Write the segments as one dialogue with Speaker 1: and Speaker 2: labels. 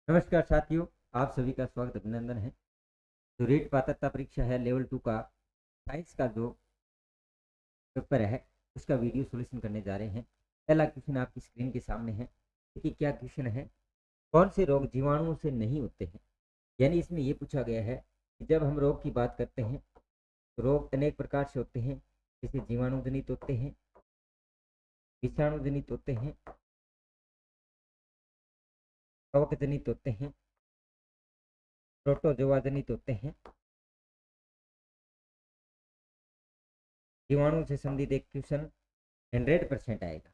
Speaker 1: नमस्कार साथियों, आप सभी का स्वागत अभिनंदन है। जो रीट पात्रता परीक्षा है लेवल 2 का साइंस का जो पेपर है उसका वीडियो सॉल्यूशन करने जा रहे हैं। पहला क्वेश्चन आपकी स्क्रीन के सामने है। देखिए क्या क्वेश्चन है। कौन से रोग जीवाणुओं से नहीं होते हैं। यानी इसमें ये पूछा गया है कि जब हम रोग की बात करते हैं तो रोग अनेक प्रकार से होते हैं। जैसे जीवाणु जनित होते हैं, विषाणु जनित होते हैं, कवक जनित होते हैं, प्रोटोजोआ जनित होते हैं। जीवाणु से संबंधित एक क्वेश्चन 100% आएगा।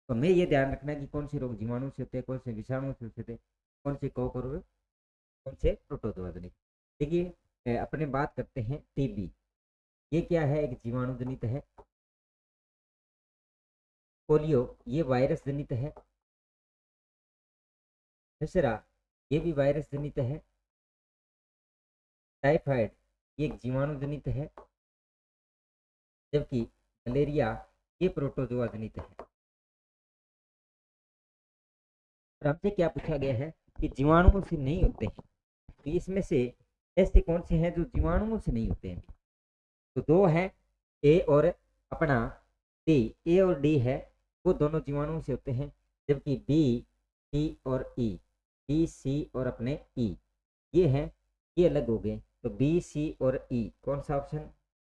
Speaker 1: तो हमें ये ध्यान रखना है कि कौन से रोग जीवाणु से होते हैं, कौन से विषाणु से होते हैं, कौन से कवक और कौन से प्रोटोजोआ जनित। देखिए अपने बात करते हैं टीबी। ये क्या है, एक जीवाणु जनित है। पोलियो ये वायरस जनित है। खसरा ये भी वायरस जनित है। टाइफाइड ये एक जीवाणु जनित है। जबकि मलेरिया ये प्रोटोजोआ जनित है। और हमसे क्या पूछा गया है कि जीवाणुओं से नहीं होते हैं। तो इसमें से ऐसे कौन से हैं जो जीवाणुओं से नहीं होते हैं। तो दो हैं, ए और अपना डी। ए और डी है वो दोनों जीवाणुओं से होते हैं। जबकि बी, सी और ई, बी सी और अपने ई ये हैं, ये अलग हो गए। तो बी सी और ई कौन सा ऑप्शन,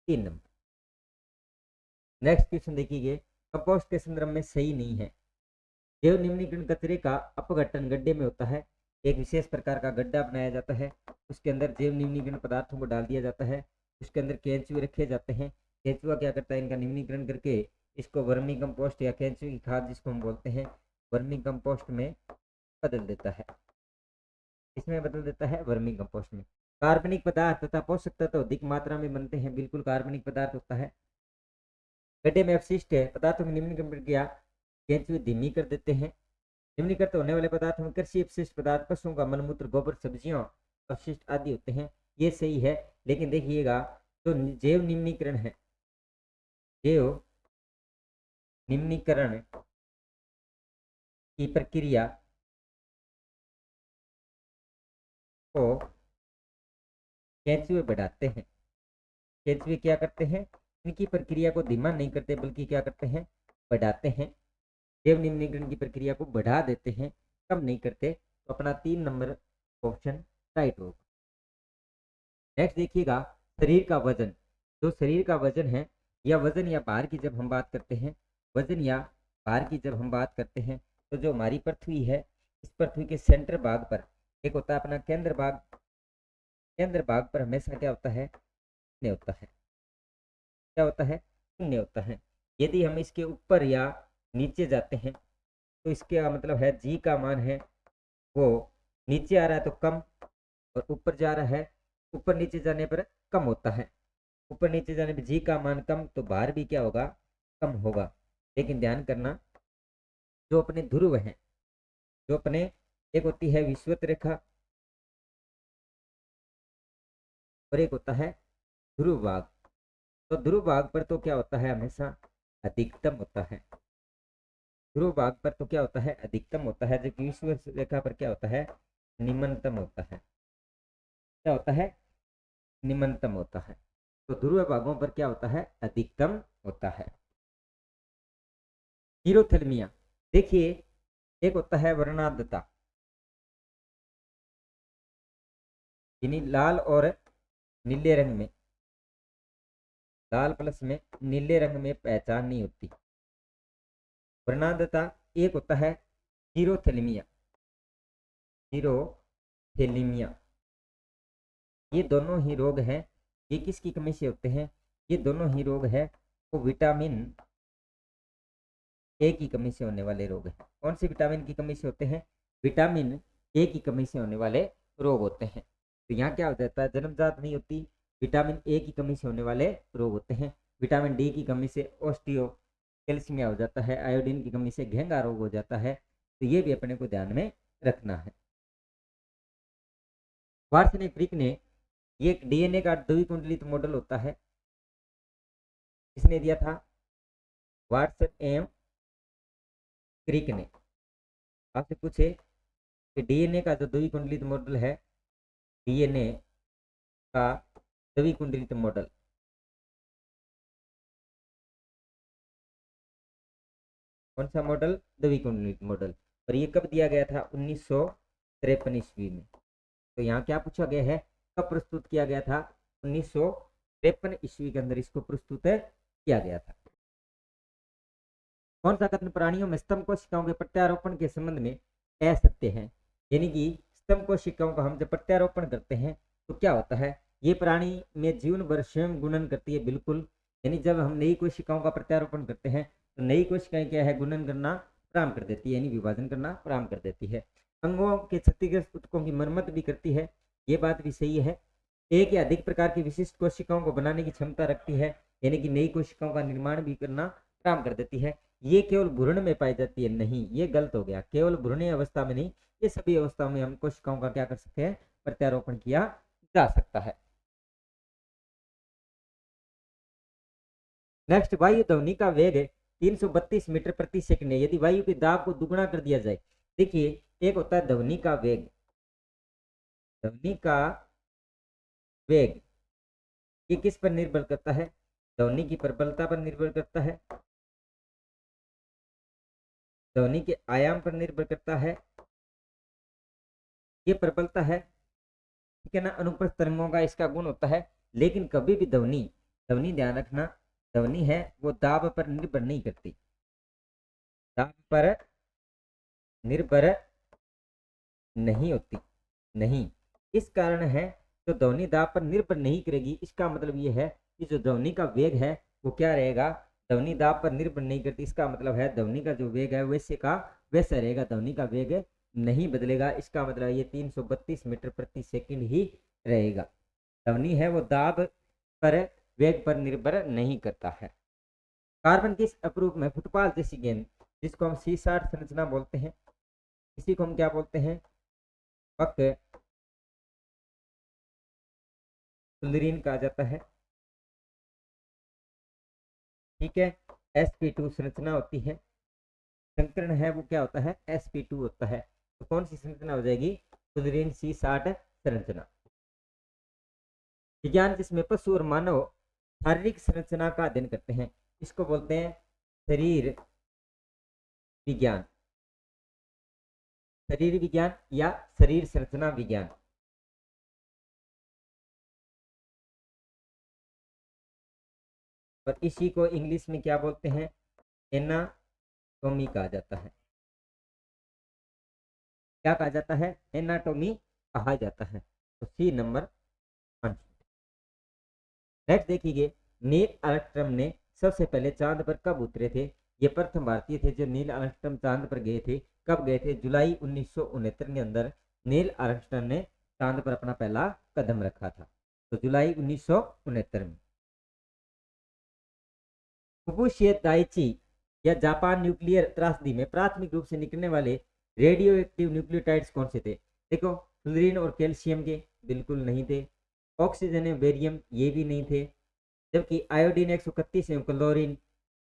Speaker 1: 3 नंबर। नेक्स्ट क्वेश्चन देखिए, कंपोस्ट के संदर्भ में सही नहीं है। जैव निम्नीकरण कचरे का अपघटन गड्ढे में होता है। एक विशेष प्रकार का गड्ढा बनाया जाता है, उसके अंदर जैव निम्नीकरण पदार्थों को डाल दिया जाता है, उसके अंदर केंचुए रखे जाते हैं। केंचुआ क्या करता है, इनका निम्नीकरण करके इसको वर्मी कंपोस्ट या केंचुए की खाद जिसको हम बोलते हैं वर्मी कंपोस्ट में बदल देता है। इसमें बदल देता है वर्मी कंपोस्ट में। कार्बनिक पदार्थ तथा पोषक तत्व अधिक मात्रा में बनते हैं। बिल्कुल कार्बनिक पदार्थ होता है। गड्ढे में अपशिष्ट पदार्थों की निम्नीकरण प्रक्रिया केंचुए धीमी कर देते हैं। निम्नीकृत होने वाले पदार्थों में कृषि अपशिष्ट पदार्थ, पशुओं का मलमूत्र, गोबर, सब्जियों अपशिष्ट आदि होते हैं। ये सही है। लेकिन देखिएगा तो जैव निम्नीकरण है, जैव निम्नीकरण की प्रक्रिया को केंचुए बढ़ाते हैं। केंचुए क्या करते हैं, इनकी प्रक्रिया को धीमा नहीं करते बल्कि क्या करते हैं, बढ़ाते हैं। जैव निम्नीकरण की प्रक्रिया को बढ़ा देते हैं, कम नहीं करते। तो अपना 3 नंबर ऑप्शन राइट होगा। नेक्स्ट देखिएगा, शरीर का वजन। जो शरीर का वजन है या वजन या भार की जब हम बात करते हैं, वजन या भार की जब हम बात करते हैं तो जो हमारी पृथ्वी है, इस पृथ्वी के सेंटर भाग पर एक होता है अपना केंद्र भाग। केंद्र भाग पर हमेशा क्या होता है, शून्य होता है। क्या होता है, शून्य होता है। यदि हम इसके ऊपर या नीचे जाते हैं तो इसका मतलब है जी का मान है वो नीचे आ रहा है तो कम, और ऊपर जा रहा है, ऊपर नीचे जाने पर कम होता है। ऊपर नीचे जाने पर जी का मान कम तो भार भी क्या होगा, कम होगा। लेकिन ध्यान करना, जो अपने ध्रुव हैं, जो अपने एक होती है विषुवत रेखा और एक होता है ध्रुव भाग। तो ध्रुव भाग पर तो क्या होता है, हमेशा अधिकतम होता है। ध्रुव भाग पर तो क्या होता है, अधिकतम होता है। जबकि विषुवत रेखा पर क्या होता है, निम्नतम होता है। क्या होता है, निम्नतम होता है। तो ध्रुव भागों पर क्या होता है, अधिकतम होता है। हीरोथेल्मिया देखिए, एक होता है वर्णांधता, यानी लाल और नीले रंग में, लाल प्लस में नीले रंग में पहचान नहीं होती। वर्णांधता। एक होता है हीरोथेल्मिया। हीरोथेल्मिया ये दोनों ही रोग हैं। ये किसकी कमी से होते हैं, ये दोनों ही रोग है वो विटामिन ए की कमी से होने वाले रोग हैं। कौन से विटामिन की कमी से होते हैं, विटामिन ए की कमी से होने वाले रोग होते हैं। तो यहाँ क्या हो जाता है, जन्मजात नहीं होती, विटामिन ए की कमी से होने वाले रोग होते हैं। विटामिन डी की कमी से ऑस्टियो कैल्सियमिया हो जाता है। आयोडीन की कमी से घेंगा रोग हो जाता है। तो ये भी अपने को ध्यान में रखना है। वार्सन क्रिक ने, ये एक डीएनए का द्विकुंडलित मॉडल होता है, किसने दिया था, वाटसन एम क्रिक ने। आपसे पूछे कि डीएनए का जो द्विकुंडलित मॉडल है, डीएनए का द्विकुंडलित मॉडल, कौन सा मॉडल? द्विकुंडलित मॉडल। और ये कब दिया गया था? 1953 ईस्वी में। तो यहाँ क्या पूछा गया है, कब प्रस्तुत किया गया था? 1953 ईस्वी के अंदर इसको प्रस्तुत किया गया था। कौन सा कथन प्राणियों में स्तंभ कोशिकाओं के प्रत्यारोपण के संबंध में असत्य है? यानी कि स्तंभ कोशिकाओं का हम जब प्रत्यारोपण करते हैं तो क्या होता है, ये प्राणी में जीवन भर स्वयं गुणन करती है, बिल्कुल। यानी जब हम नई कोशिकाओं का प्रत्यारोपण करते हैं तो नई कोशिकाएं क्या है, गुणन करना प्रारंभ कर देती है, यानी विभाजन करना प्रारंभ कर देती है। अंगों के क्षतिग्रस्त ऊतकों की मरम्मत भी करती है, ये बात भी सही है। एक या अधिक प्रकार की विशिष्ट कोशिकाओं को बनाने की क्षमता रखती है, यानी कि नई कोशिकाओं का निर्माण भी करना प्रारंभ कर देती है। ये केवल भ्रूण में पाई जाती है, नहीं, ये गलत हो गया। केवल भ्रूणीय अवस्था में नहीं, ये सभी अवस्थाओं में हम कोशिकाओं का क्या कर सकते हैं, प्रत्यारोपण किया जा सकता है। नेक्स्ट, वायु ध्वनि का वेग 332 मीटर प्रति सेकंड है। यदि वायु के दाब को दुगुना कर दिया जाए, देखिए एक होता है ध्वनि का वेग, ध्वनि का वेग ये किस पर निर्भर करता है? ध्वनि की प्रबलता पर निर्भर करता है, ध्वनि के आयाम पर निर्भर करता है, ये प्रबलता है, ठीक है ना। अनुप्रस्थ तरंगों का इसका गुण होता है। लेकिन कभी भी ध्वनि, ध्वनि ध्यान रखना, ध्वनि है वो दाब पर निर्भर नहीं करती, दाब पर निर्भर नहीं होती, नहीं। इस कारण है तो ध्वनि दाब पर निर्भर नहीं करेगी। इसका मतलब ये है कि जो ध्वनि का वेग है वो क्या रहेगा, ध्वनि दाब पर निर्भर नहीं करती। इसका मतलब है ध्वनि का जो वेग है वैसे का वैसा रहेगा, ध्वनि का वेग नहीं बदलेगा। इसका मतलब ये 332 मीटर प्रति सेकंड ही रहेगा। ध्वनि है वो दाब पर, वेग पर निर्भर नहीं करता है। कार्बन किस अपरूप में फुटबॉल जैसी गेंद, जिसको हम C60 संरचना बोलते हैं, इसी को हम क्या बोलते हैं, पक फुलरीन कहा जाता है, ठीक है। sp2 संरचना होती है, संकरण है वो क्या होता है, sp2 होता है। तो कौन सी संरचना हो जाएगी, फुलरीन C60 संरचना। विज्ञान जिसमें पशु और मानव शारीरिक संरचना का अध्ययन करते हैं, इसको बोलते हैं शरीर विज्ञान, शरीर विज्ञान या शरीर संरचना विज्ञान। और इसी को इंग्लिश में क्या बोलते हैं, एनाटोमी कहा जाता है। क्या कहा जाता है, एनाटोमी कहा जाता है। तो सी नंबर आंसर। नेक्स्ट देखिए, नील आर्मस्ट्रांग ने सबसे पहले चांद पर कब उतरे थे? ये प्रथम भारतीय थे जो नील आर्मस्ट्रांग चांद पर गए थे। कब गए थे? जुलाई 1969 के अंदर नील आर्मस्ट्रांग ने चांद पर अपना पहला कदम रखा था। तो जुलाई 1969 में। फुकुशिया दाइची या जापान न्यूक्लियर त्रासदी में प्राथमिक रूप से निकलने वाले रेडियो एक्टिव न्यूक्लियोटाइड्स कौन से थे? देखो, फ्लोरीन और कैल्शियम के बिल्कुल नहीं थे, ऑक्सीजन एवं बेरियम ये भी नहीं थे, जबकि आयोडीन 131 एवं क्लोरीन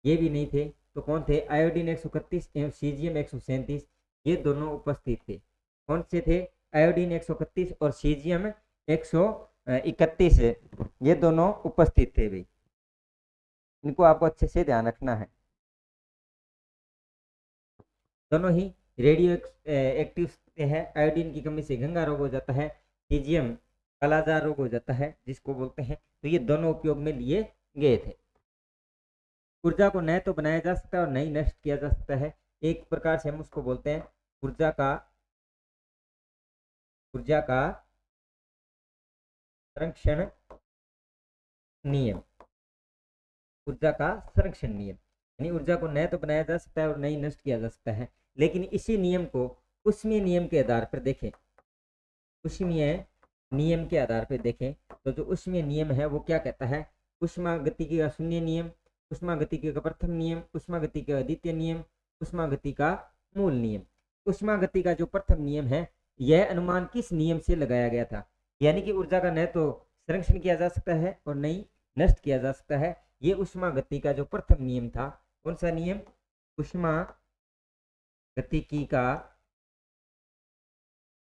Speaker 1: ये भी नहीं थे। तो कौन थे? आयोडीन 131 एवं सीजियम 137 ये दोनों उपस्थित थे। कौन से थे? आयोडीन 131 और सीजियम 131 ये दोनों उपस्थित थे भाई, इनको आपको अच्छे से ध्यान रखना है। दोनों ही रेडियो एक्टिव है। आयोडीन की कमी से गंगा रोग हो जाता है, सीजियम कालाजार रोग हो जाता है जिसको बोलते हैं। तो ये दोनों उपयोग में लिए गए थे। ऊर्जा को नए तो बनाया जा सकता है और नई नष्ट किया जा सकता है। एक प्रकार से हम उसको बोलते हैं ऊर्जा का संरक्षण नियम, ऊर्जा का संरक्षण नियम। यानी ऊर्जा को नए तो बनाया जा सकता है और नई नष्ट किया जा सकता है। लेकिन इसी नियम को ऊष्मीय नियम के आधार पर देखें, ऊष्मीय नियम के आधार पर देखें तो जो ऊष्मीय नियम है वो क्या कहता है? ऊष्मागतिकी का शून्य नियम, ऊष्मागतिकी का प्रथम नियम, ऊष्मागतिकी का द्वितीय नियम, ऊष्मागति का मूल नियम। ऊष्मागति का जो प्रथम नियम है यह अनुमान किस नियम से लगाया गया था? यानी कि ऊर्जा का न तो संरक्षण किया जा सकता है और नई नष्ट किया जा सकता है। ये ऊष्मागति का जो प्रथम नियम था, कौन सा नियम? ऊष्मागतिकी का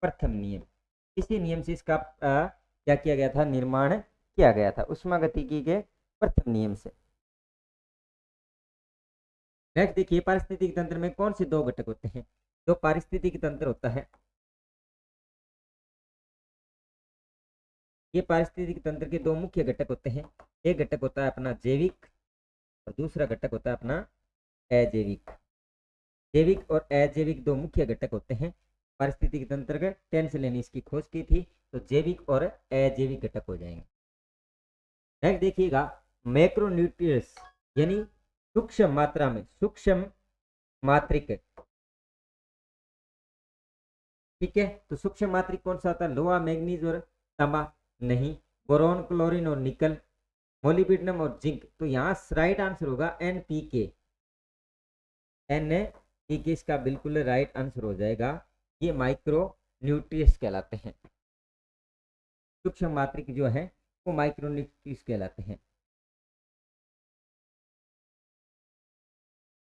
Speaker 1: प्रथम नियम। इसी नियम से इसका क्या किया गया था, निर्माण किया गया था, उष्मागतिकी के प्रथम नियम से। नेक्स्ट देखिए, पारिस्थितिक तंत्र में कौन से दो घटक होते हैं। जो पारिस्थितिक तंत्र होता है, ये पारिस्थितिक तंत्र के दो मुख्य घटक होते हैं। एक घटक होता है अपना जैविक और दूसरा घटक होता है अपना अजैविक। जैविक और अजैविक दो मुख्य घटक होते हैं। पारिस्थितिक तंत्र के टेंसलेन ने इसकी खोज की थी, तो जैविक और अजैविक घटक हो जाएंगे। नेक्स्ट देखिएगा, मैक्रोन्यूट्रिएंट्स यानी सूक्ष्म मात्रा में, सूक्ष्म मात्रिक, ठीक है। तो सूक्ष्म मात्रिक कौन सा होता है, लोहा, मैग्नीज और तांबा नहीं, बोरॉन, क्लोरीन और निकल, मोलिब्डेनम और जिंक। तो यहाँ राइट आंसर होगा एनपीके। एनपीके इसका बिल्कुल राइट आंसर हो जाएगा। ये माइक्रो न्यूट्रिएंट्स कहलाते हैं। सूक्ष्म मात्रिक जो है वो माइक्रो न्यूट्रिएंट्स कहलाते हैं,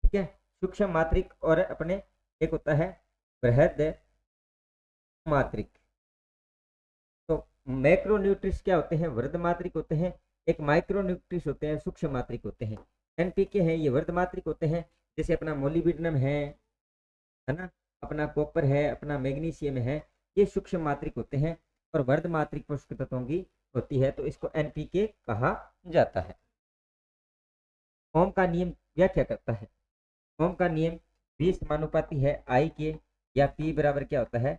Speaker 1: ठीक है। सूक्ष्म मात्रिक और अपने एक होता है बृहद मात्रिक। तो मैक्रो न्यूट्रिएंट्स क्या होते हैं, वृहद मात्रिक होते हैं। एक माइक्रो न्यूट्रिएंट्स होते हैं, सूक्ष्म मात्रिक होते हैं। एनपीके है, ये वृहद मात्रिक होते हैं, जैसे अपना मोलिब्डेनम है ना, अपना कॉपर है, अपना मैग्नीशियम है, ये सूक्ष्म मात्रिक होते हैं। और वृहद मात्रिक पोषक तत्वों की होती है, तो इसको एनपीके कहा जाता है। ओम का नियम व्याख्या करता है। ओम का नियम 20 समानुपाती है आई के, या पी बराबर क्या होता है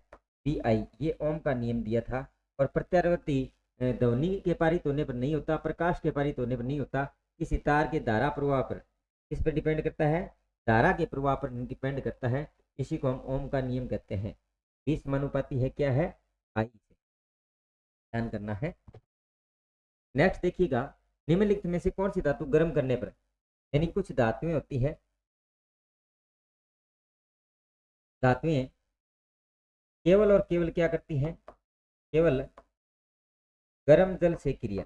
Speaker 1: पी आई। ये ओम का नियम दिया था। और प्रत्यावर्ती ध्वनि के पारित होने पर नहीं होता, प्रकाश के पारित होने पर नहीं होता, किसी तार के धारा प्रवाह पर, किस पर डिपेंड करता है, धारा के प्रवाह पर डिपेंड करता है। इसी को हम ओम का नियम कहते हैं। 20 समानुपाती है क्या है, आई से ध्यान करना है। नेक्स्ट देखिएगा, निम्नलिखित में से कौन सी धातु गर्म करने पर, यानी कुछ धातुएं होती है, धातुएं केवल और केवल क्या करती हैं, केवल गर्म जल से क्रिया,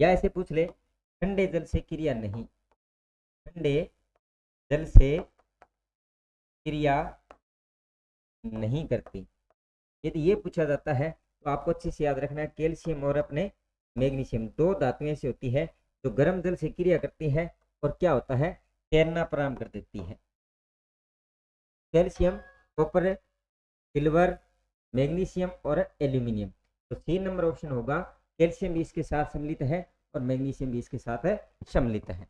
Speaker 1: या ऐसे पूछ ले ठंडे जल से क्रिया नहीं, ठंडे जल से क्रिया नहीं करती। यदि ये पूछा जाता है तो आपको अच्छे से याद रखना है, कैल्शियम और अपने मैग्नीशियम दो धातुएं ऐसी होती है जो गर्म जल से क्रिया करती है और क्या होता है, तैरना प्रारंभ कर देती है। कैल्शियम, कॉपर, सिल्वर, मैग्नीशियम और एल्यूमिनियम। तो सी नंबर ऑप्शन होगा, कैल्शियम भी इसके साथ सम्मिलित है और मैग्नीशियम भी इसके साथ सम्मिलित है।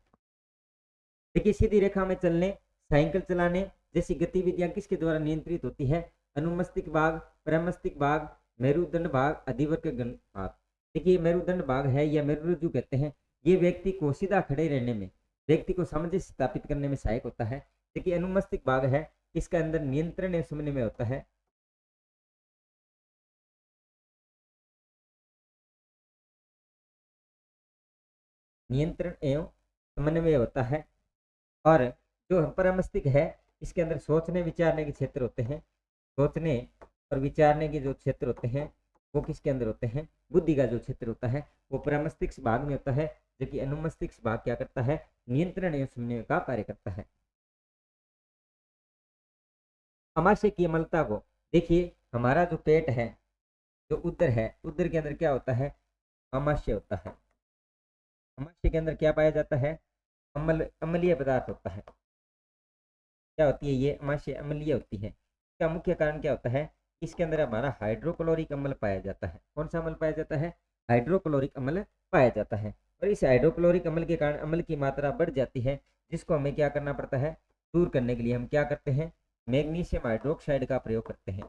Speaker 1: देखिए, सीधी रेखा में चलने, साइकिल चलाने जैसी गतिविधियां किसके द्वारा नियंत्रित होती है, अनुमस्तिष्क भाग, प्रमस्तिष्क भाग, मेरुदंड भाग, अधिवर्ग भाग। देखिए, मेरुदंड भाग है या मेरुरज्जु कहते हैं, ये व्यक्ति को सीधा खड़े रहने में, व्यक्ति को सामंजस्य स्थापित करने में सहायक होता है। देखिए, अनुमस्तिष्क भाग है, इसके अंदर नियंत्रण एवं समन्वय होता है। नियंत्रण एवं समन्वय होता है। और जो परमस्तिष्क है, इसके अंदर सोचने विचारने के क्षेत्र होते हैं। सोचने और विचारने के जो क्षेत्र होते हैं वो किसके अंदर होते हैं, बुद्धि का जो क्षेत्र होता है वो परमस्तिष्क भाग में होता है, जबकि अनुमस्तिष्क भाग क्या करता है, नियंत्रण एवं समन्वय का कार्य करता है। आमाशय की अम्लता को देखिए, हमारा जो पेट है, जो उदर है, उदर के अंदर क्या होता है, आमाशय होता है। आमाशय के अंदर क्या पाया जाता है, अम्लीय पदार्थ होता है। क्या होती है ये आमाशय, अम्लीय होती है। इसका मुख्य कारण क्या होता है, इसके अंदर हमारा हाइड्रोक्लोरिक अम्ल पाया जाता है। कौन सा अम्ल पाया जाता है, हाइड्रोक्लोरिक अम्ल पाया जाता है। और इस हाइड्रोक्लोरिक अम्ल के कारण अम्ल की मात्रा बढ़ जाती है, जिसको हमें क्या करना पड़ता है, दूर करने के लिए हम क्या करते हैं, मैग्नीशियम हाइड्रोक्साइड का प्रयोग करते हैं।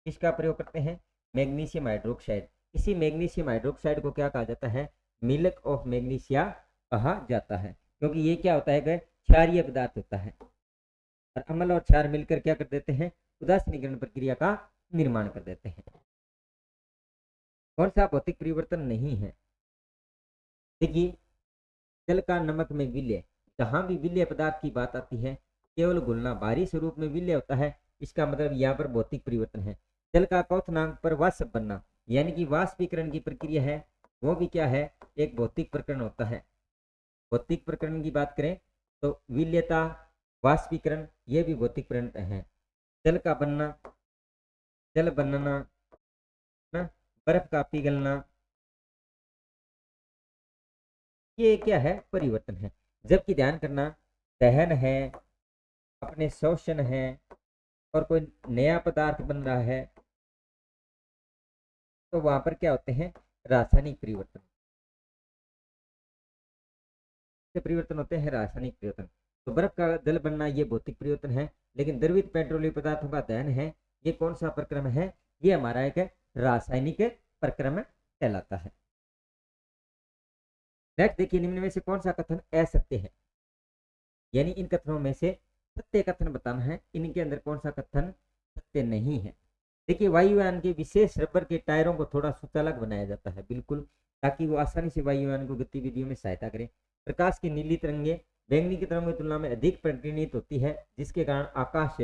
Speaker 1: किसका प्रयोग करते हैं, मैग्नीशियम हाइड्रोक्साइड। इसी मैग्नीशियम हाइड्रोक्साइड को क्या कहा जाता है, मिल्क ऑफ मैग्नीशिया कहा जाता है, क्योंकि ये क्या होता है, क्षारीय पदार्थ होता है। और अम्ल और क्षार मिलकर क्या कर देते हैं, उदासीनीकरण प्रक्रिया का निर्माण कर देते हैं। कौन सा भौतिक परिवर्तन नहीं है, देखिए, जल का नमक में विलय, जहां भी विलय पदार्थ की बात आती है, केवल घुलना, भारी स्वरूप में विलय होता है, इसका मतलब यहाँ पर भौतिक परिवर्तन है। जल का क्वथनांक पर वाष्प बनना, यानी कि वाष्पीकरण की प्रक्रिया है, वो भी क्या है, एक भौतिक प्रकरण होता है। भौतिक प्रकरण की बात करें तो विलयता, वाष्पीकरण ये भी भौतिक परिवर्तन है। जल का बनना, जल बनना ना, बर्फ का पिघलना, ये क्या है, परिवर्तन है। जबकि ध्यान करना, दहन है, अपने शोषण है, और कोई नया पदार्थ बन रहा है, तो वहां पर क्या होते हैं, रासायनिक परिवर्तन से परिवर्तन होते हैं, रासायनिक परिवर्तन। तो बर्फ का जल बनना ये भौतिक परिवर्तन है, लेकिन द्रवित पेट्रोलियम पदार्थों का दहन है, ये कौन सा प्रक्रम है, ये हमारा एक रासायनिक प्रक्रम कहलाता है। नेक्स्ट देखिए, निम्न में से कौन सा कथन असत्य है, यानी इन कथनों में से सत्य कथन बताना है, इनके अंदर कौन सा कथन सत्य नहीं है। देखिए, वायुयान के विशेष रबर के टायरों को थोड़ा सुचालक बनाया जाता है, बिल्कुल, ताकि वो आसानी से वायुयान को गतिविधियों में सहायता करें। प्रकाश की नीली तरंगे बैंगनी की तरंगों की तुलना में अधिक परिणीत होती है, जिसके कारण आकाश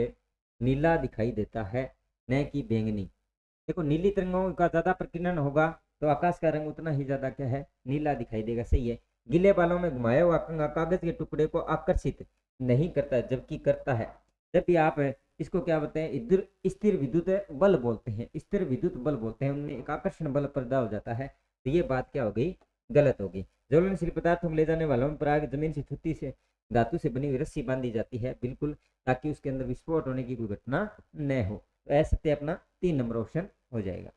Speaker 1: नीला दिखाई देता है, न कि बैंगनी। देखो, नीली तरंगों का ज्यादा प्रकीर्णन होगा तो आकाश का रंग उतना ही ज्यादा क्या है, नीला दिखाई देगा, सही है। गीले बालों में घुमाया हुआ कंघा कागज के टुकड़े को आकर्षित नहीं करता, जबकि करता है। जब भी आप इसको क्या बोलते हैं, इधर स्थिर विद्युत बल बोलते हैं, स्थिर विद्युत बल बोलते हैं, उनमें एक आकर्षण बल पैदा हो जाता है। तो ये बात क्या हो गई, गलत होगी। ज्वलनशील पदार्थों को ले जाने वालों में पराग जमीन से छुट्टी से धातु से बनी हुई रस्सी बांधी जाती है, बिल्कुल, ताकि उसके अंदर विस्फोट होने की कोई घटना न हो। तो ऐसे अपना 3 नंबर ऑप्शन हो जाएगा।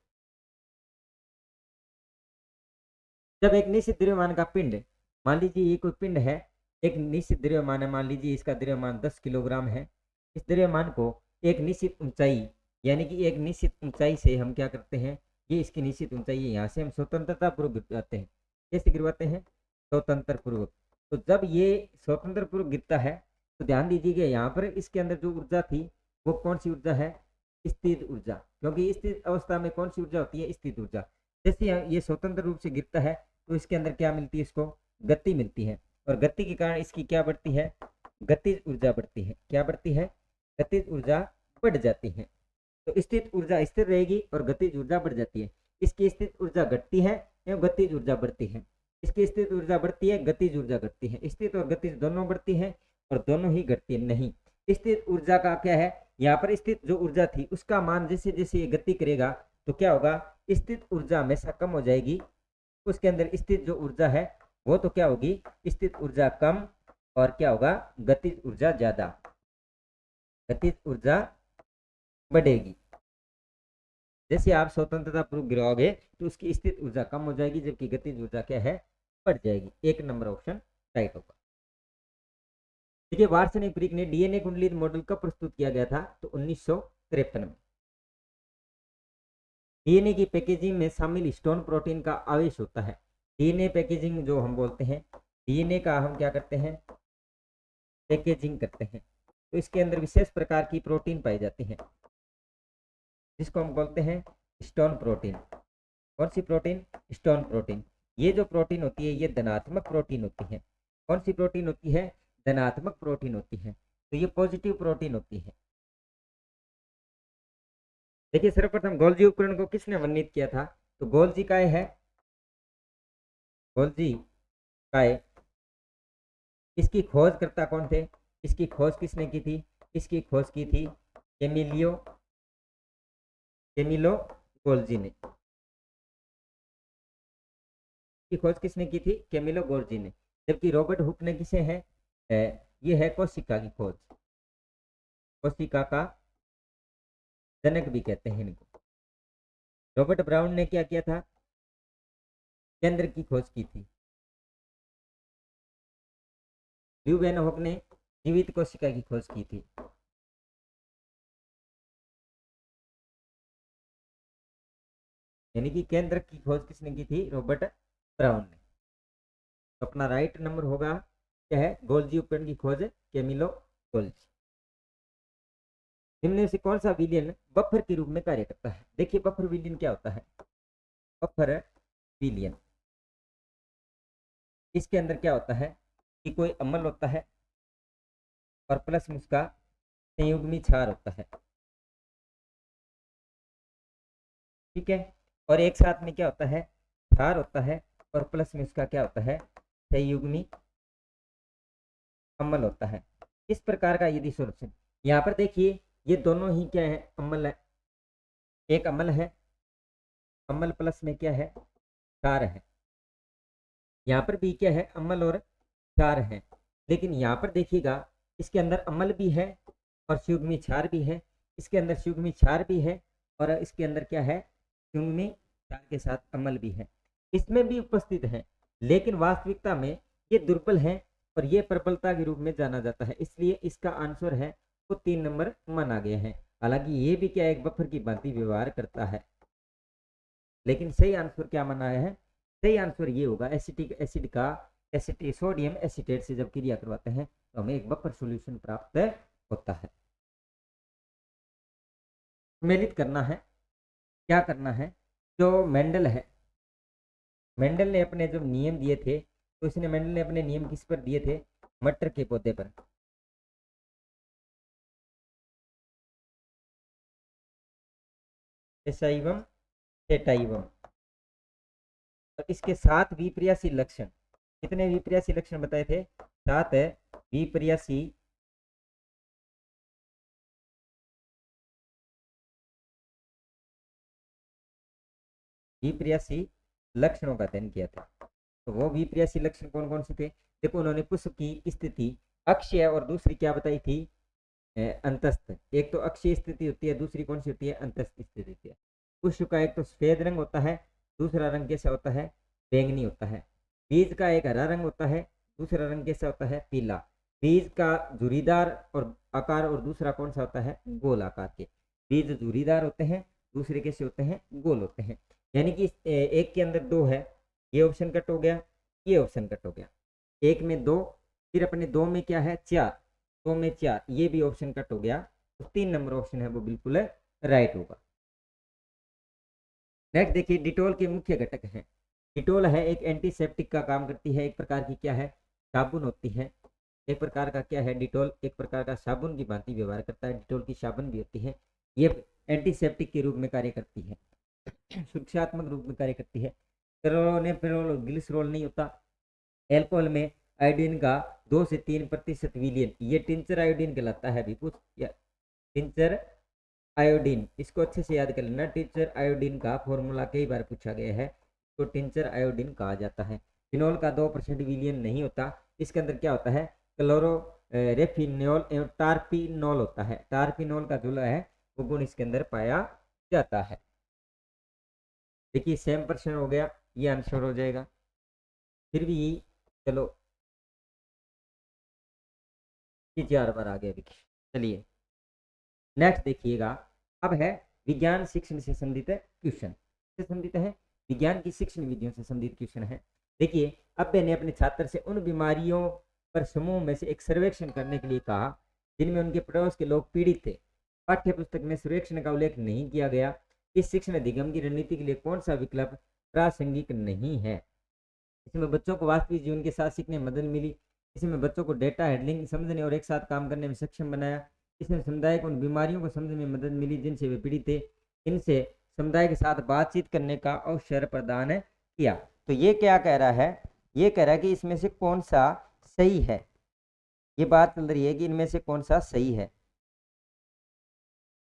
Speaker 1: जब एक निश्चित द्रव्यमान का पिंड, मान लीजिए ये कोई पिंड है, एक निश्चित द्रव्यमान है, मान लीजिए इसका द्रव्यमान 10 किलोग्राम है, इस द्रव्यमान को एक निश्चित ऊंचाई, यानी कि एक निश्चित ऊंचाई से हम क्या करते हैं, ये इसकी निश्चित ऊंचाई है, यहाँ से हम स्वतंत्रता पूर्वक गिरवाते हैं। कैसे गिरवाते हैं, स्वतंत्र पूर्वक। तो जब ये स्वतंत्र पूर्वक गिरता है, तो ध्यान दीजिएगा, यहाँ पर इसके अंदर जो ऊर्जा थी वो कौन सी ऊर्जा है, स्थिर ऊर्जा, क्योंकि स्थिर अवस्था में कौन सी ऊर्जा होती है, स्थिर ऊर्जा। जैसे ये स्वतंत्र रूप से गिरता है, तो इसके अंदर क्या मिलती है, इसको गति मिलती है, और गति के कारण इसकी क्या बढ़ती है, गतिज ऊर्जा बढ़ती है। क्या बढ़ती है, गतिज ऊर्जा बढ़ जाती है। तो स्थित ऊर्जा स्थिर रहेगी और गतिज ऊर्जा बढ़ जाती है। इसकी स्थित ऊर्जा घटती है एवं गतिज ऊर्जा बढ़ती है। इसकी स्थित ऊर्जा बढ़ती है, गतिज ऊर्जा घटती है। स्थित और गतिज दोनों बढ़ती है और दोनों ही घटती है नहीं। स्थित ऊर्जा का क्या है, यहाँ पर स्थित जो ऊर्जा थी उसका मान जैसे जैसे ये गति करेगा तो क्या होगा, स्थित ऊर्जा हमेशा कम हो जाएगी, उसके अंदर स्थित जो ऊर्जा है वो तो क्या होगी, स्थित ऊर्जा कम, और क्या होगा, गतिज ऊर्जा ज्यादा, गतिज ऊर्जा बढ़ेगी। जैसे आप स्वतंत्रता पूर्वक गिराओगे तो उसकी स्थित ऊर्जा कम हो जाएगी, जबकि गतिज ऊर्जा क्या है, बढ़ जाएगी। 1 नंबर ऑप्शन राइट होगा। देखिए, वाटसन एंड क्रिक ने डीएनए कुंडलित मॉडल कब प्रस्तुत किया गया था, तो 1953 में। डीएनए की पैकेजिंग में शामिल हिस्टोन प्रोटीन का आवेश होता है। डीएनए पैकेजिंग जो हम बोलते हैं, डीएनए का हम क्या करते हैं, पैकेजिंग करते हैं, तो इसके अंदर विशेष प्रकार की प्रोटीन पाई जाती है, जिसको हम बोलते हैं हिस्टोन प्रोटीन। कौन सी प्रोटीन, हिस्टोन प्रोटीन। ये जो प्रोटीन होती है ये धनात्मक प्रोटीन होती है। कौन सी प्रोटीन होती है, धनात्मक प्रोटीन होती है, तो ये पॉजिटिव प्रोटीन होती है। देखिए, सर्वप्रथम गोल्जी उपकरण को किसने वर्णित किया था, तो गोल्जी काय है, गोल्जी काय। इसकी खोजकर्ता कौन थे, इसकी खोज किसने की थी, इसकी खोज की थी कैमिलो गोल्जी ने। की खोज किसने की थी, कैमिलो गोल्जी ने। जबकि रॉबर्ट हुक ने किसे है, ये है कोशिका की खोज, कोशिका का जनक भी कहते हैं इनको। रॉबर्ट ब्राउन ने क्या किया था, केंद्र की खोज की थी। ल्यू वैन हॉक ने जीवित कोशिका की खोज की थी। यानी कि केंद्र की खोज किसने की थी, रॉबर्ट ब्राउन ने। तो अपना राइट नंबर होगा क्या है, गोल्जी उपकरण की खोज कैमिलो गोल्जी। निम्न से कौन सा विलयन बफर के रूप में कार्य करता है। देखिए, बफर विलयन क्या होता है, बफर विलयन, इसके अंदर क्या होता है कि कोई अम्ल होता है और प्लस में उसका संयुग्मी क्षार होता है, ठीक है, और एक साथ में क्या होता है, क्षार होता है और प्लस में उसका क्या होता है, संयुग्मी अम्ल होता है। इस प्रकार का यदि सॉल्यूशन, यहाँ पर देखिए ये दोनों ही क्या है, अम्ल है, एक अम्ल है, अम्ल प्लस में क्या है, क्षार है, यहाँ पर भी क्या है, अम्ल और क्षार है। लेकिन यहाँ पर देखिएगा इसके अंदर अम्ल भी है और सुगमी क्षार भी है, इसके अंदर सुगमी क्षार भी है और इसके अंदर क्या है, सुगमी क्षार के साथ अम्ल भी है, इसमें भी उपस्थित है। लेकिन वास्तविकता में ये दुर्बल है और ये प्रबलता के रूप में जाना जाता है, इसलिए इसका आंसर है वो 3 नंबर माना गया है। हालांकि ये भी क्या एक बफर की भांति व्यवहार करता है, लेकिन सही आंसर क्या माना है, सही आंसर ये होगा एसिटिक एसिड का सोडियम एसिटेट से जब क्रिया करवाते हैं तो हमें एक बफर सॉल्यूशन प्राप्त होता है। सम्मिलित करना है, क्या करना है, जो मेंडल है, मेंडल ने अपने जो नियम दिए थे, तो इसने मेंडल ने अपने नियम किस पर दिए थे, मटर के पौधे पर। एसाइवम टेटाइवम, और इसके 7 विपर्यासी लक्षण, कितने विपर्यासी लक्षण बताए थे, 7 विपर्यासी विपर्यासी लक्षणों का अध्ययन किया था। तो वो विपर्यासी लक्षण कौन कौन से थे, देखो उन्होंने पुष्प की स्थिति अक्षीय और दूसरी क्या बताई थी, अंतस्थ। एक तो अक्षीय स्थिति होती है, दूसरी कौन सी होती है, अंतस्थ स्थिति होती है। पुष्प का एक तो सफेद रंग होता है, दूसरा रंग कैसा होता है, बैंगनी होता है। बीज का एक हरा रंग होता है, दूसरा रंग कैसा होता है, पीला। बीज का झुर्रीदार और आकार और दूसरा कौन सा होता है, गोल आकार के। बीज झुर्रीदार होते हैं, दूसरे कैसे होते हैं, गोल होते हैं। यानी कि एक के अंदर 2 है, ये ऑप्शन कट हो गया, ये ऑप्शन कट हो गया। एक में 2, फिर अपने 2 में क्या है, 4, 2 में 4, ये भी ऑप्शन कट हो गया। तो 3 नंबर ऑप्शन है वो बिल्कुल राइट होगा। नेक्स्ट देखिए, डिटोल के मुख्य घटक हैं। डिटोल है एक एंटीसेप्टिक का काम करती है, एक प्रकार की क्या है, साबुन होती है। एक प्रकार का क्या है, डिटोल एक प्रकार का साबुन की भांति व्यवहार करता है। डिटोल की साबुन भी होती है, ये एंटीसेप्टिक के रूप में कार्य करती है, सुरक्षात्मक रूप में कार्य करती है। क्लोरोनेफेनॉल ग्लिसरॉल नहीं होता। एल्कोहल में आयोडीन का 2 से 3% विलियन, ये टिंचर आयोडीन कहलाता है। भी कुछ टिंचर आयोडीन, इसको अच्छे से याद कर लेना। टिंचर आयोडीन का फॉर्मूला कई बार पूछा गया है, तो टिंचर आयोडीन कहा जाता है। फिनॉल का 2% विलियन नहीं होता, इसके अंदर क्या होता है, क्लोरो रेफिनॉल एवं टार्पिनॉल होता है। टार्पिनॉल का जो है वो गुण इसके अंदर पाया जाता है। देखिए 7% हो गया, ये आंसर हो जाएगा। फिर भी चलो ये 4 बार आ गया। चलिए नेक्स्ट देखिएगा, अब है विज्ञान शिक्षण से संबंधित क्वेश्चन, से संबंधित है विज्ञान की शिक्षण विधियों से संबंधित क्वेश्चन है। देखिए अब्बे ने अपने छात्र से उन बीमारियों पर समूह में से एक सर्वेक्षण करने के लिए कहा जिनमें उनके पड़ोस के लोग पीड़ित थे। पाठ्य पुस्तक में सर्वेक्षण का उल्लेख नहीं किया गया। इस शिक्षण अधिगम की रणनीति के लिए कौन सा विकल्प प्रासंगिक नहीं है। इसमें बच्चों को वास्तविक जीवन के साथ सीखने में मदद मिली, इसमें बच्चों को डेटा हैंडलिंग समझने और एक साथ काम करने में सक्षम बनाया, इसमें समुदाय को उन बीमारियों को समझने में मदद मिली जिनसे वे पीड़ित थे, इनसे समुदाय के साथ बातचीत करने का अवसर प्रदान किया। तो ये क्या कह रहा है, ये कह रहा है कि इसमें से कौन सा सही है। ये बात चल रही है कि इनमें से कौन सा सही है।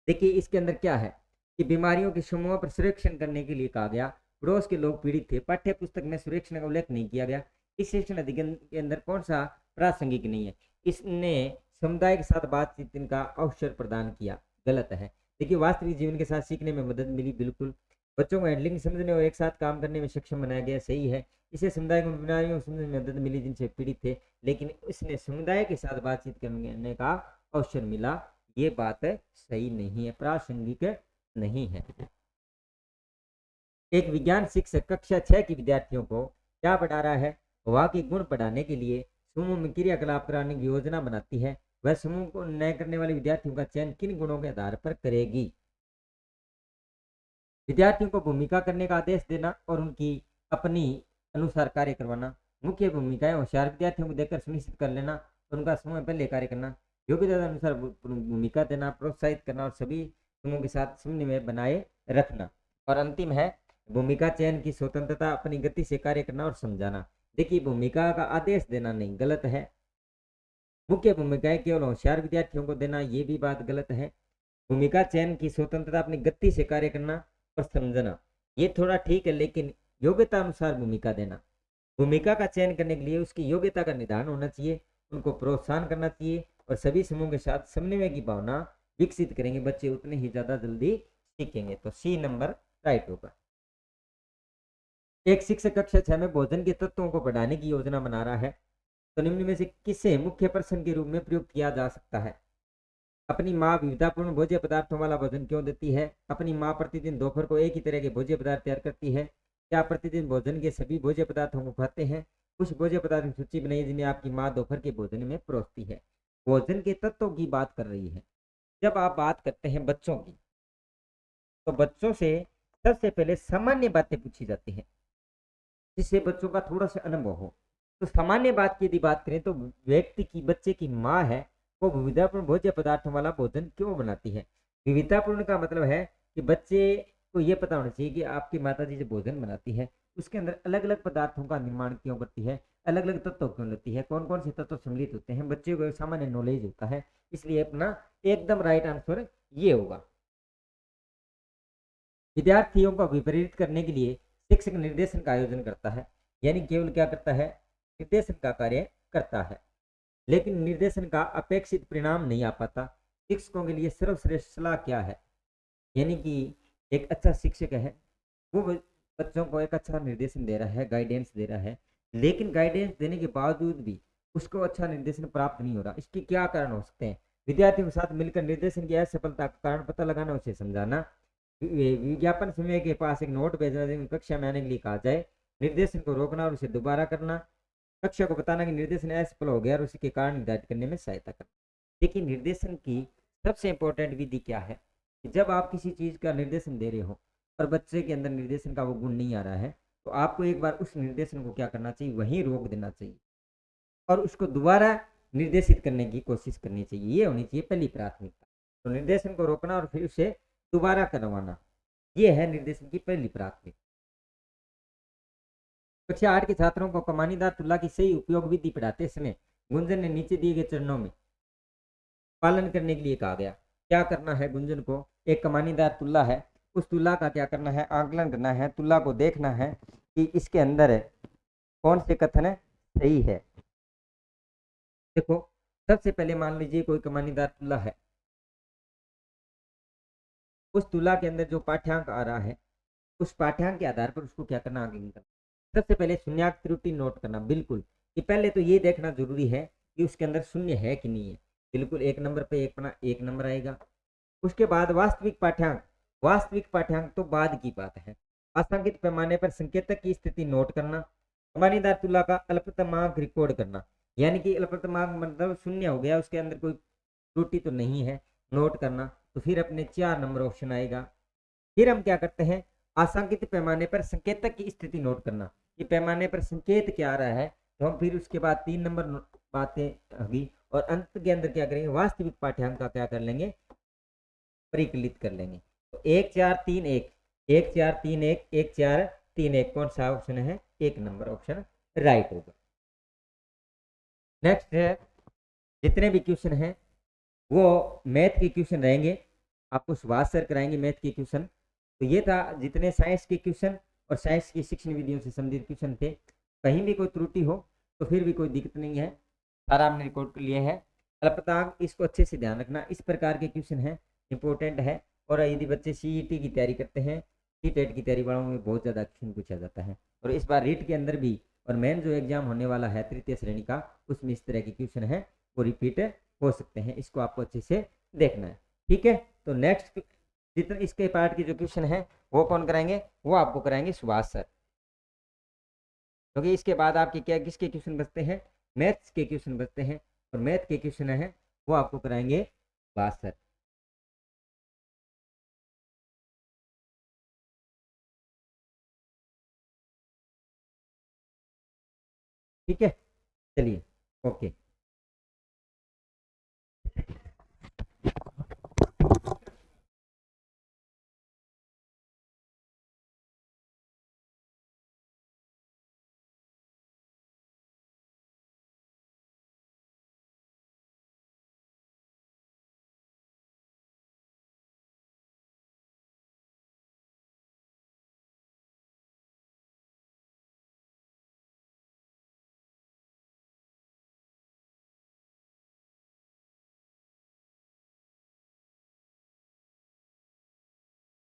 Speaker 1: देखिए इसके अंदर क्या है कि बीमारियों के समूह पर सर्वेक्षण करने के लिए कहा गया, पड़ोस के लोग पीड़ित थे। पाठ्य पुस्तक में सर्वेक्षण का उल्लेख नहीं किया गया। इस शिक्षण अधिगम के अंदर कौन सा प्रासंगिक नहीं है, इसने समुदाय के साथ बातचीत का अवसर प्रदान किया, गलत है। देखिए वास्तविक जीवन के साथ सीखने में मदद मिली, बिल्कुल। बच्चों को हैंडलिंग समझने और एक साथ काम करने में सक्षम बनाया गया, सही है। इसे समुदाय को बीमारियों को समझने में मदद मिली जिनसे पीड़ित थे, लेकिन इसने समुदाय के साथ बातचीत करने का अवसर मिला, ये बात सही नहीं है, प्रासंगिक नहीं है। एक विज्ञान शिक्षक कक्षा 6 के विद्यार्थियों को क्या पढ़ा रहा है, हवा के गुण बढ़ाने के लिए समूह में क्रियाकलाप कराने की योजना बनाती है। वह समूह को निर्णय करने वाले विद्यार्थियों का चयन किन गुणों के आधार पर करेगी। विद्यार्थियों को भूमिका करने का आदेश देना और उनकी अपनी अनुसार कार्य करवाना। मुख्य भूमिकाएं होशियार विद्यार्थियों को देखकर सुनिश्चित कर लेना, उनका समूह पहले कार्य करना। योग्यता अनुसार भूमिका देना, प्रोत्साहित करना और सभी समूह के साथ समन्वय बनाए रखना। और अंतिम है भूमिका चयन की स्वतंत्रता, अपनी गति से कार्य करना और समझाना। देखिए भूमिका का आदेश देना नहीं, गलत है। मुख्य भूमिकाएं केवल होशियार विद्यार्थियों को देना, ये भी बात गलत है। भूमिका चयन की स्वतंत्रता, अपनी गति से कार्य करना और समझना, ये थोड़ा ठीक है, लेकिन योग्यता अनुसार भूमिका देना। भूमिका का चयन करने के लिए उसकी योग्यता का निदान होना चाहिए, उनको प्रोत्साहन करना चाहिए और सभी समूह के साथ समन्वय की भावना विकसित करेंगे बच्चे उतने ही ज्यादा जल्दी सीखेंगे। तो सी नंबर राइट होगा। एक शिक्षक कक्षा 6 में भोजन के तत्वों को बढ़ाने की योजना बना रहा है, तो निम्न में से किसे मुख्य प्रश्न के रूप में प्रयोग किया जा सकता है? अपनी माँ विविधतापूर्ण भोज्य पदार्थों वाला भोजन क्यों देती है? अपनी माँ प्रतिदिन दोपहर को एक ही तरह के भोज्य पदार्थ तैयार करती है? क्या प्रतिदिन भोजन के सभी भोज्य पदार्थों को खाते हैं? कुछ भोज्य पदार्थ की सूची बनाइए जिन्हें आपकी माँ दोपहर के भोजन में परोसती है। भोजन के तत्वों की बात कर रही है। जब आप बात करते हैं बच्चों की, तो बच्चों से सबसे पहले सामान्य बातें पूछी जाती हैं जिससे बच्चों का थोड़ा सा अनुभव हो। तो सामान्य बात की यदि बात करें तो व्यक्ति की, बच्चे की माँ है, वो विविधतापूर्ण भोज्य पदार्थों वाला भोजन क्यों बनाती है? विविधतापूर्ण का मतलब है कि बच्चे को ये पता होना चाहिए कि आपकी माता जी जो भोजन बनाती है उसके अंदर अलग अलग पदार्थों का निर्माण क्यों करती है, अलग अलग तत्व क्यों लेती है, कौन कौन से तत्व सम्मिलित होते हैं, बच्चे को सामान्य नॉलेज होता है। इसलिए अपना एकदम राइट आंसर ये होगा। विद्यार्थियों को विपरीत करने के लिए शिक्षक निर्देशन का आयोजन करता है, यानी केवल क्या करता है? निर्देशन का कार्य करता है, लेकिन निर्देशन का अपेक्षित परिणाम नहीं आ पाता। शिक्षकों के लिए सर्वश्रेष्ठ सलाह क्या है? यानी कि एक अच्छा शिक्षक है, वो बच्चों को एक अच्छा निर्देशन दे रहा है, गाइडेंस दे रहा है, लेकिन गाइडेंस देने के बावजूद भी उसको अच्छा निर्देशन प्राप्त नहीं हो रहा। इसके क्या कारण हो सकते हैं? विद्यार्थियों के साथ मिलकर निर्देशन की असफलता का कारण पता लगाना, उसे समझाना, विज्ञापन समय के पास एक नोट भेजना जिसमें कक्षा में आने के लिए कहा जाए, निर्देशन को रोकना और उसे दोबारा करना, कक्षा को बताना कि निर्देशन असफल हो गया और उसी के कारण निर्धारित करने में सहायता करना। देखिए, निर्देशन की सबसे इंपॉर्टेंट विधि क्या है कि जब आप किसी चीज का निर्देशन दे रहे हो और बच्चे के अंदर निर्देशन का वो गुण नहीं आ रहा है, तो आपको एक बार उस निर्देशन को क्या करना चाहिए? वहीं रोक देना चाहिए और उसको दोबारा निर्देशित करने की कोशिश करनी चाहिए। ये होनी चाहिए पहली प्राथमिकता। तो निर्देशन को रोकना और फिर उसे दोबारा करवाना, ये है निर्देशन की पहली प्राथमिकता। कक्षा 8 के छात्रों को कमानीदार तुला की सही उपयोग विधि पढ़ाते समय गुंजन ने नीचे दिए गए चरणों में पालन करने के लिए कहा गया। क्या करना है गुंजन को? एक कमानीदार तुला है, उस तुला का क्या करना है? आकलन करना है, तुला को देखना है कि इसके अंदर कौन से कथन सही है। देखो, सबसे पहले मान लीजिए कोई कमानीदार तुला है, उस तुला के अंदर जो पाठ्यांक आ रहा है उस पाठ्यांक के आधार पर उसको क्या करना? आगे करना। सबसे पहले शून्याक त्रुटि नोट करना। बिल्कुल, कि पहले तो ये देखना जरूरी है कि उसके अंदर शून्य है कि नहीं है। बिल्कुल, एक नंबर पे एक नंबर आएगा। उसके बाद वास्तविक पाठ्यांक, वास्तविक पाठ्यांक तो बाद की बात है। आसांकित पैमाने पर संकेतक की स्थिति नोट करना। कमानीदार तुला का अल्पतमांक रिकॉर्ड करना, यानी कि अल्पतमांक मतलब शून्य हो गया, उसके अंदर कोई त्रुटि तो नहीं है, नोट करना। तो फिर अपने 4 नंबर ऑप्शन आएगा। फिर हम क्या करते हैं? आसांकित पैमाने पर संकेतक की स्थिति नोट करना, कि पैमाने पर संकेत क्या आ रहा है। तो हम फिर उसके बाद 3 नंबर बातें होगी और अंत के अंदर क्या करेंगे? वास्तविक पाठ्यांक का क्या कर लेंगे? परिकलित कर लेंगे। तो 1 4 3 1, 1 4 3 1, 1 4 3 1, कौन सा ऑप्शन है? एक नंबर ऑप्शन राइट होगा। नेक्स्ट है, जितने भी क्वेश्चन हैं वो मैथ के क्वेश्चन रहेंगे, आपको सुभाष सर कराएंगे मैथ के क्वेश्चन। तो ये था जितने साइंस के क्वेश्चन और साइंस की शिक्षण विधियों से संबंधित क्वेश्चन थे। कहीं भी कोई त्रुटि हो तो फिर भी कोई दिक्कत नहीं है, सारा हमने रिकॉर्ड कर लिया है। अल्पतमांक इसको अच्छे से ध्यान रखना, इस प्रकार के क्वेश्चन है, इंपॉर्टेंट है। और यदि बच्चे सीईटी की तैयारी करते हैं, सी-टेट की तैयारी वालों में बहुत ज़्यादा क्वेश्चन पूछा जाता है। और इस बार रीट के अंदर भी और मेन जो एग्जाम होने वाला है तृतीय श्रेणी का, उसमें इस तरह के क्वेश्चन है वो रिपीट हो सकते हैं। इसको आपको अच्छे से देखना है, ठीक है। तो नेक्स्ट जितने इसके पार्ट के जो क्वेश्चन है वो कौन कराएंगे? वो आपको कराएंगे सुभाष सर। क्योंकि इसके बाद आपके क्या किसके क्वेश्चन बचते हैं? मैथ्स के क्वेश्चन बचते हैं, और मैथ के क्वेश्चन है वो आपको कराएंगे सुभाष सर। ठीक है, चलिए, ओके।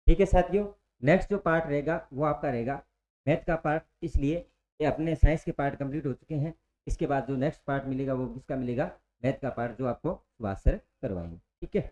Speaker 1: ठीक है साथियों, नेक्स्ट जो पार्ट रहेगा वो आपका रहेगा मैथ का पार्ट, इसलिए ये अपने साइंस के पार्ट कंप्लीट हो चुके हैं। इसके बाद जो नेक्स्ट पार्ट मिलेगा वो किसका मिलेगा, मैथ का पार्ट, जो आपको सुभाष सर करवाएंगे। ठीक है।